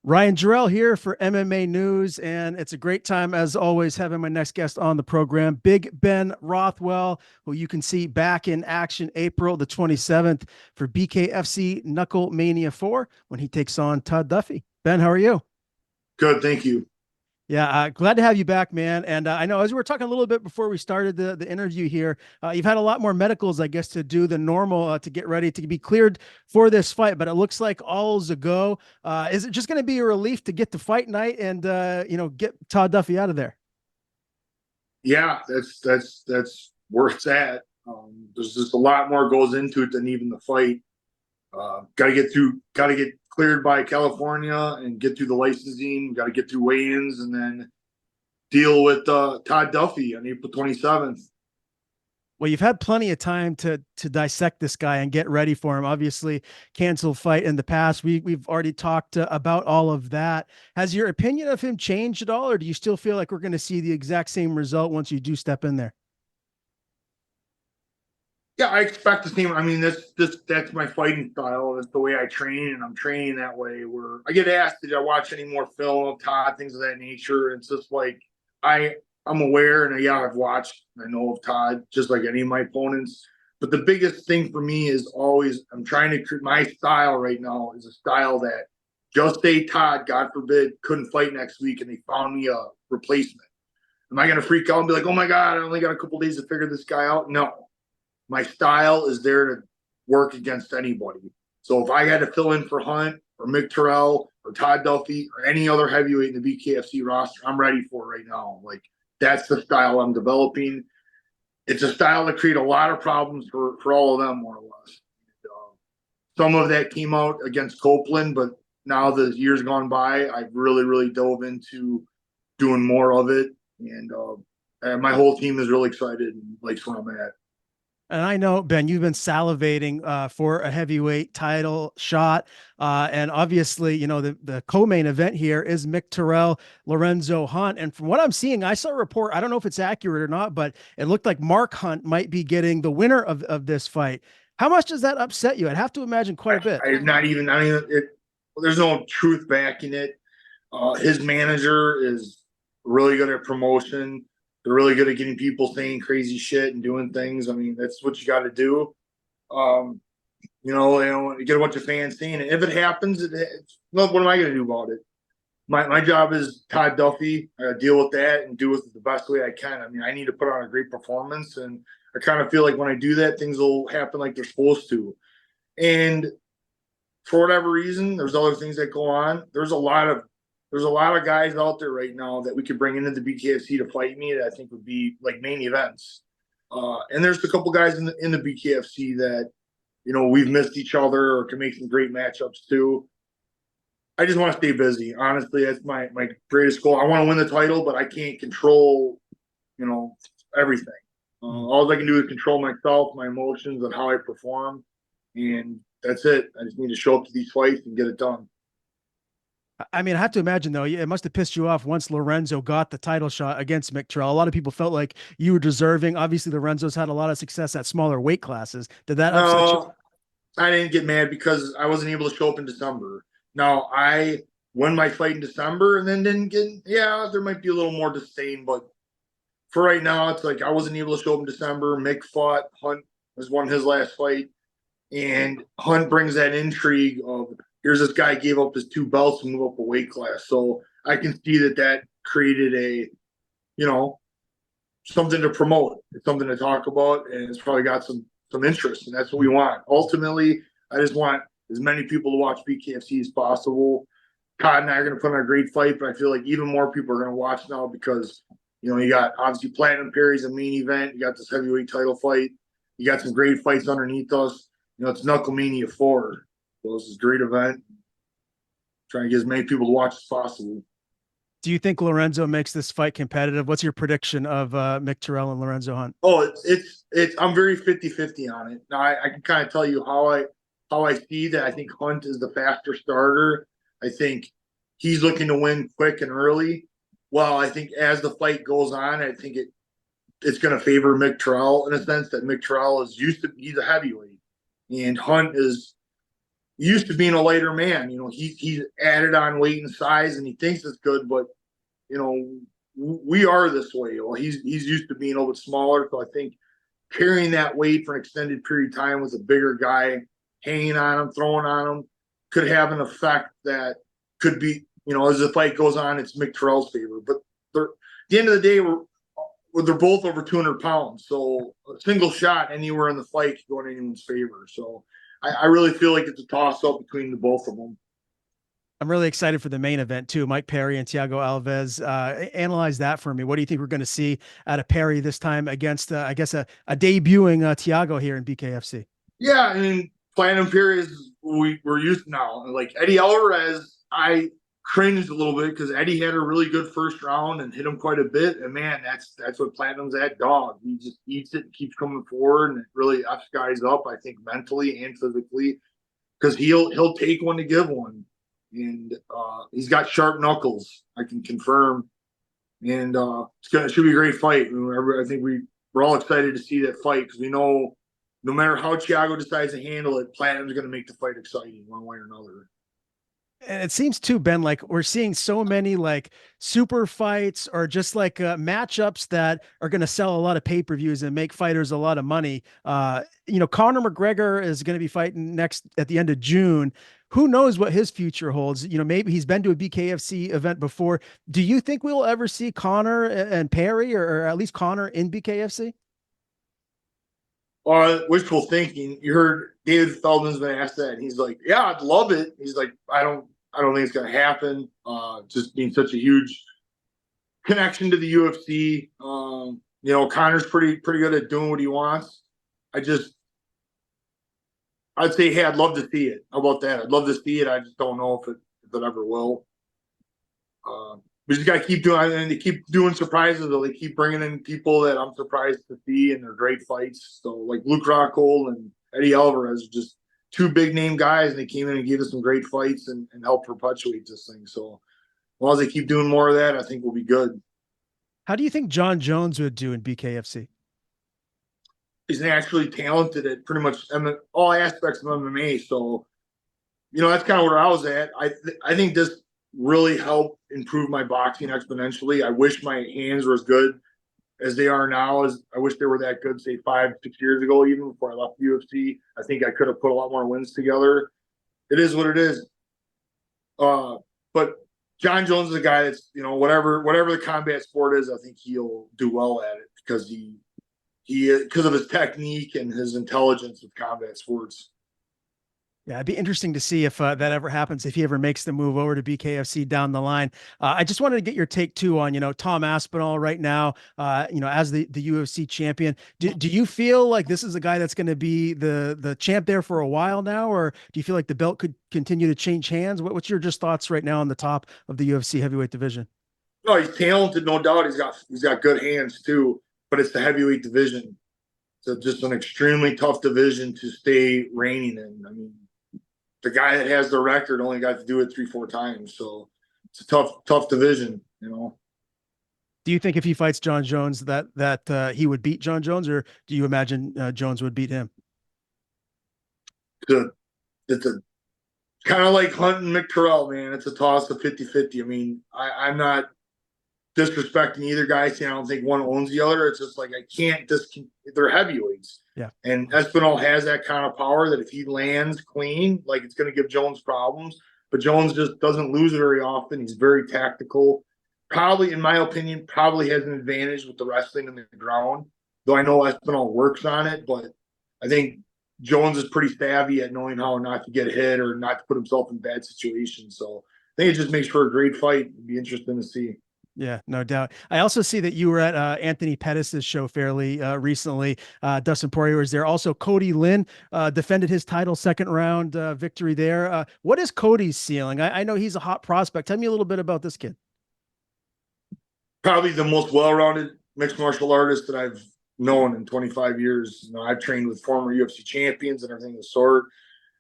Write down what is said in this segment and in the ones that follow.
Ryan Jarrell here for MMA News, and it's a great time, as always, having my next guest on the program, Big Ben Rothwell, who you can see back in action April the 27th for BKFC Knuckle Mania 4 when he takes on Todd Duffee. Ben, how are you? Good, thank you. Yeah, glad to have you back, man. And I know as we were talking a little bit before we started the interview here, you've had a lot more medicals, I guess, to do than normal to get ready to be cleared for this fight. But it looks like all's a go. Is it just going to be a relief to get to fight night and get Todd Duffee out of there? Yeah, that's where it's at. There's just a lot more goes into it than even the fight. Got to get cleared by California and get through the licensing. Got to get through weigh-ins and then deal with Todd Duffee on April 27th. Well, you've had plenty of time to dissect this guy and get ready for him. Obviously, canceled fight in the past. We've already talked about all of that. Has your opinion of him changed at all, or do you still feel like we're going to see the exact same result once you do step in there? Yeah, I expect the same. I mean, that's my fighting style. That's the way I train, and I'm training that way. Where I get asked, did I watch any more film of Todd, things of that nature? It's just like I I'm aware, and yeah, I've watched. I know of Todd, just like any of my opponents. But the biggest thing for me is always I'm trying to create my style right now is a style that just say Todd, God forbid, couldn't fight next week, and they found me a replacement. Am I going to freak out and be like, oh my God, I only got a couple days to figure this guy out? No, my style is there to work against anybody. So if I had to fill in for Hunt or Mick Terrell or Todd Duffee or any other heavyweight in the BKFC roster, I'm ready for it right now. Like that's the style I'm developing. It's a style that create a lot of problems for all of them, more or less. Some of that came out against Copeland, but now the years gone by, I've really dove into doing more of it, and my whole team is really excited and likes where I'm at. And I know, Ben, you've been salivating for a heavyweight title shot. And obviously, the co-main event here is Mick Terrell, Lorenzo Hunt. And from what I'm seeing, I saw a report. I don't know if it's accurate or not, but it looked like Mark Hunt might be getting the winner of this fight. How much does that upset you? I'd have to imagine quite a bit. I'm not even. I mean, there's no truth backing it. His manager is really good at promotion. They're really good at getting people saying crazy shit and doing things. I mean, that's what you got to do. Um, you get a bunch of fans saying it. If it happens, what am I going to do about it? My job is Todd Duffee. I deal with that and do it the best way I can. I mean, I need to put on a great performance, and I kind of feel like when I do that, things will happen like they're supposed to. And for whatever reason, there's other things that go on. There's a lot of guys out there right now that we could bring into the BKFC to fight me that I think would be like main events. And there's a couple guys in the BKFC that we've missed each other or can make some great matchups too. I just want to stay busy. Honestly, that's my greatest goal. I want to win the title, but I can't control everything. All I can do is control myself, my emotions, and how I perform, and that's it. I just need to show up to these fights and get it done. I mean, I have to imagine though, it must have pissed you off once Lorenzo got the title shot against Mick Terrell. A lot of people felt like you were deserving. Obviously, Lorenzo's had a lot of success at smaller weight classes. Did that upset you? No, I didn't get mad because I wasn't able to show up in December. Now I won my fight in December and then didn't get. Yeah, there might be a little more disdain, but for right now, it's like I wasn't able to show up in December. Mick fought. Hunt was won his last fight, and Hunt brings that intrigue of here's this guy gave up his two belts to move up a weight class. So I can see that created you know something to promote, it's something to talk about, and it's probably got some interest, and that's what we want. Ultimately, I just want as many people to watch BKFC as possible. Todd and I are going to put on a great fight, but I feel like even more people are going to watch now because you got obviously Platinum Perry's a main event. You got this heavyweight title fight. You got some great fights underneath us. It's Knuckle Mania 4. So this is a great event. Trying to get as many people to watch as possible. Do you think Lorenzo makes this fight competitive? What's your prediction of Mick Terrell and Lorenzo Hunt? Oh, it's I'm very 50-50 on it. Now I can kind of tell you how I see that. I think Hunt is the faster starter. I think he's looking to win quick and early. Well, I think as the fight goes on, I think it's going to favor Mick Terrell in a sense that Mick Terrell is he's a heavyweight, and Hunt is used to being a lighter man. He's added on weight and size, and he thinks it's good, but you know, we are this way. Well, he's used to being a little bit smaller, so I think carrying that weight for an extended period of time with a bigger guy hanging on him, throwing on him, could have an effect that could be, as the fight goes on, it's Mick Terrell's favor. But at the end of the day, they're both over 200 pounds, so a single shot anywhere in the fight could go in anyone's favor. So I really feel like it's a toss up between the both of them. I'm really excited for the main event too. Mike Perry and Thiago Alves. Analyze that for me. What do you think we're going to see out of Perry this time against, I guess, a debuting Thiago here in BKFC? Yeah, I mean, Platinum Perry is we're used to now. Like Eddie Alvarez, I cringed a little bit because Eddie had a really good first round and hit him quite a bit. And man, that's what Platinum's at dog. He just eats it and keeps coming forward, and it really ups guys up, I think, mentally and physically, because he'll take one to give one. And he's got sharp knuckles, I can confirm. And it should be a great fight. I think we're all excited to see that fight because we know no matter how Thiago decides to handle it, Platinum's going to make the fight exciting one way or another. And it seems too, Ben, like we're seeing so many like super fights or just like matchups that are going to sell a lot of pay-per-views and make fighters a lot of money. Conor McGregor is going to be fighting next at the end of June. Who knows what his future holds? Maybe he's been to a BKFC event before. Do you think we'll ever see Conor and Perry or at least Conor in BKFC? Wishful thinking. You heard David Feldman's been asked that, and he's like, "Yeah, I'd love it." He's like, I don't think it's going to happen. Just being such a huge connection to the UFC. Connor's pretty good at doing what he wants. I'd say, hey, I'd love to see it. How about that? I'd love to see it. I just don't know if it ever will. We just got to keep doing, and they keep doing surprises. Though they keep bringing in people that I'm surprised to see, and they're great fights. So like Luke Rockhold and Eddie Alvarez are just two big name guys, and they came in and gave us some great fights and helped perpetuate this thing. So as long as they keep doing more of that, I think we'll be good. How do you think Jon Jones would do in BKFC? He's naturally talented at pretty much all aspects of MMA. So, that's kind of where I was at. I think this really helped improve my boxing exponentially. I wish my hands were as good as they are now. As I wish they were that good, say 5-6 years ago, even before I left the UFC. I think I could have put a lot more wins together. It is what it is. But Jon Jones is a guy that's, whatever the combat sport is, I think he'll do well at it because because of his technique and his intelligence with combat sports. Yeah, it'd be interesting to see if that ever happens, if he ever makes the move over to BKFC down the line. I just wanted to get your take too on, Tom Aspinall right now, as the UFC champion. Do you feel like this is a guy that's going to be the champ there for a while now, or do you feel like the belt could continue to change hands? What's your just thoughts right now on the top of the UFC heavyweight division? No, he's talented, no doubt. He's got good hands too, but it's the heavyweight division. So just an extremely tough division to stay reigning in. I mean, the guy that has the record only got to do it 3-4 times. So it's a tough division, Do you think if he fights Jon Jones that he would beat Jon Jones, or do you imagine Jones would beat him? It's a kind of like hunting Mick Terrell, man. It's a toss of 50-50. I mean, I'm not disrespecting either guy, saying I don't think one owns the other. It's just like I can't they're heavyweights. Yeah. And Espinal has that kind of power that if he lands clean, like it's going to give Jones problems. But Jones just doesn't lose it very often. He's very tactical. Probably, in my opinion, probably has an advantage with the wrestling in the ground. Though I know Espinal works on it, but I think Jones is pretty savvy at knowing how not to get hit or not to put himself in bad situations. So I think it just makes for a great fight. It'd be interesting to see. Yeah, no doubt. I also see that you were at Anthony Pettis' show fairly recently. Dustin Poirier was there. Also, Cody Lynn defended his title second round victory there. What is Cody's ceiling? I know he's a hot prospect. Tell me a little bit about this kid. Probably the most well-rounded mixed martial artist that I've known in 25 years. I've trained with former UFC champions and everything of the sort.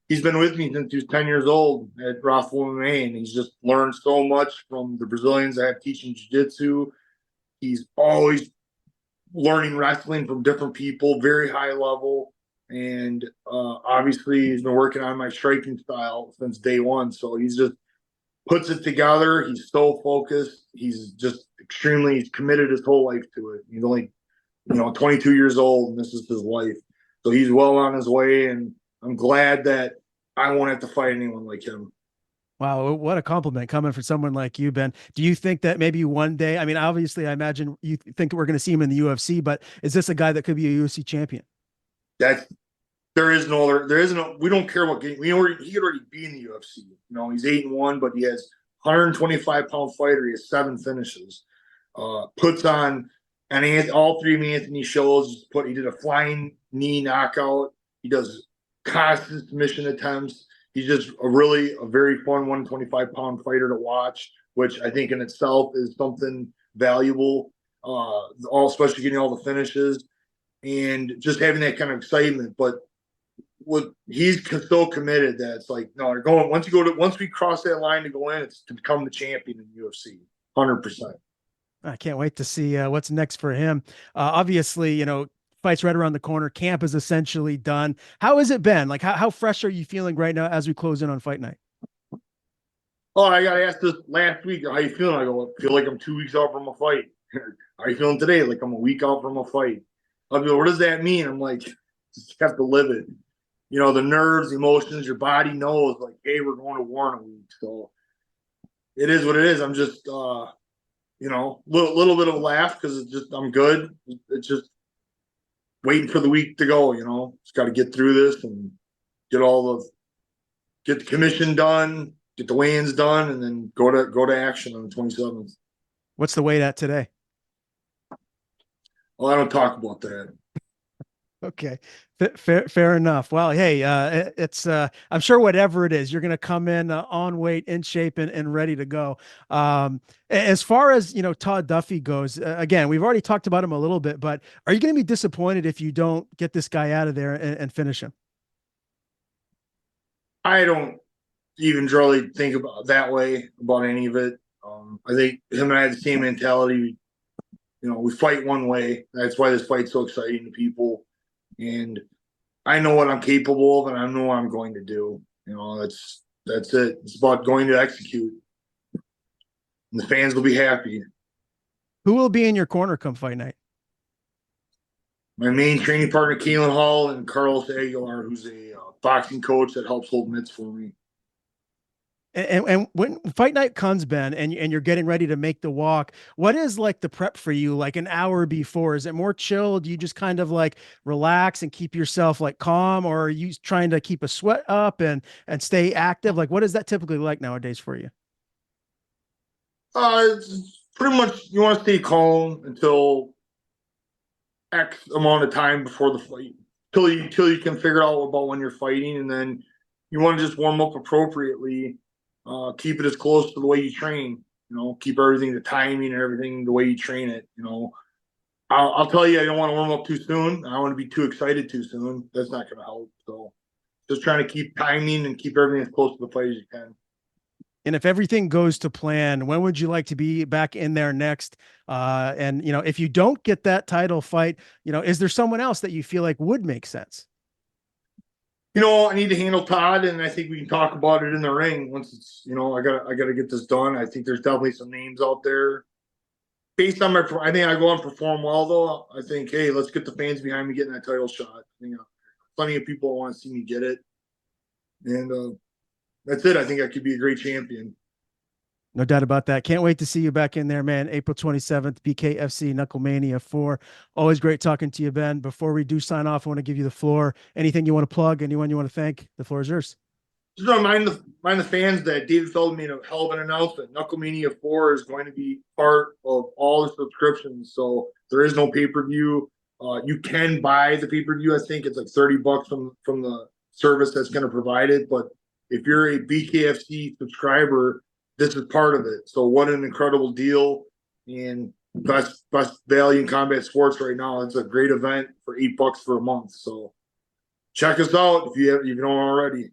He's been with me since he was 10 years old at Rothwell MMA, and he's just learned so much from the Brazilians I have teaching jiu-jitsu. He's always learning wrestling from different people, very high level. And obviously, he's been working on my striking style since day one. So he's just puts it together. He's so focused. He's just he's committed his whole life to it. He's only, 22 years old, and this is his life. So he's well on his way, and I'm glad that I won't have to fight anyone like him. Wow, what a compliment coming from someone like you, Ben. Do you think that maybe one day, I mean, obviously, I imagine you think we're going to see him in the UFC, but is this a guy that could be a UFC champion? That's there is no, we don't care what game. He could already be in the UFC. He's 8-1, but he has 125-pound fighter. He has 7 finishes. Puts on, and all 3 of Anthony shows. He did a flying knee knockout. He does constant submission attempts. He's just a very fun 125-pound fighter to watch, which I think in itself is something valuable. Especially getting all the finishes and just having that kind of excitement. But he's so committed that it's like, no, once we cross that line to go in, it's to become the champion in UFC, 100%. I can't wait to see what's next for him. Obviously, fights right around the corner. Camp is essentially done. How has it been? Like, how fresh are you feeling right now as we close in on fight night? Oh, I got asked this last week. How you feeling? I go, I feel like I'm 2 weeks out from a fight. How you feeling today? Like I'm a week out from a fight. I go, what does that mean? I'm like, just have to live it. The nerves, the emotions, your body knows, like, hey, we're going to war in a week. So it is what it is. I'm just, little bit of a laugh because I'm good. It's just waiting for the week to go. Just got to get through this and get the commission done, get the weigh-ins done, and then go to action on the 27th. What's the weight at today? Well, I don't talk about that. Okay. Fair enough. Well, hey, it's I'm sure whatever it is, you're going to come in on weight, in shape, and ready to go. As far as Todd Duffee goes, again, we've already talked about him a little bit, but are you going to be disappointed if you don't get this guy out of there and finish him? I don't even really think about that way about any of it. I think him and I have the same mentality. We fight one way. That's why this fight's so exciting to people. And I know what I'm capable of, and I know what I'm going to do. That's it. It's about going to execute, and the fans will be happy. Who will be in your corner come fight night? My main training partner, Keelan Hall, and Carlos Aguilar, who's a boxing coach that helps hold mitts for me. And when fight night comes, Ben, and you're getting ready to make the walk, what is like the prep for you, like an hour before? Is it more chill? Do you just kind of like relax and keep yourself like calm, or are you trying to keep a sweat up and stay active? Like, what is that typically like nowadays for you? It's pretty much you want to stay calm until X amount of time before the fight, till you can figure out about when you're fighting, and then you want to just warm up appropriately. Keep it as close to the way you train. Keep everything, the timing and everything, the way you train it. I'll tell you, I don't want to warm up too soon. I don't want to be too excited too soon. That's not going to help. So just trying to keep timing and keep everything as close to the fight as you can. And if everything goes to plan, when would you like to be back in there next? And if you don't get that title fight, is there someone else that you feel like would make sense? I need to handle Todd, and I think we can talk about it in the ring once it's. I gotta get this done. I think there's definitely some names out there. Based on I think I go on perform well though. I think, hey, let's get the fans behind me getting that title shot. Plenty of people want to see me get it, and that's it. I think I could be a great champion. No doubt about that. Can't wait to see you back in there, man. April 27th, BKFC Knuckle Mania 4. Always great talking to you, Ben. Before we do sign off, I want to give you the floor. Anything you want to plug? Anyone you want to thank? The floor is yours. Just remind the fans that David Feldman made a hell of an announcement. Knuckle Mania 4 is going to be part of all the subscriptions, so there is no pay-per-view. You can buy the pay-per-view. I think it's like $30 from the service that's going to provide it. But if you're a BKFC subscriber, this is part of it. So what an incredible deal, and best value in combat sports right now. It's a great event for $8 for a month. So check us out if you don't already.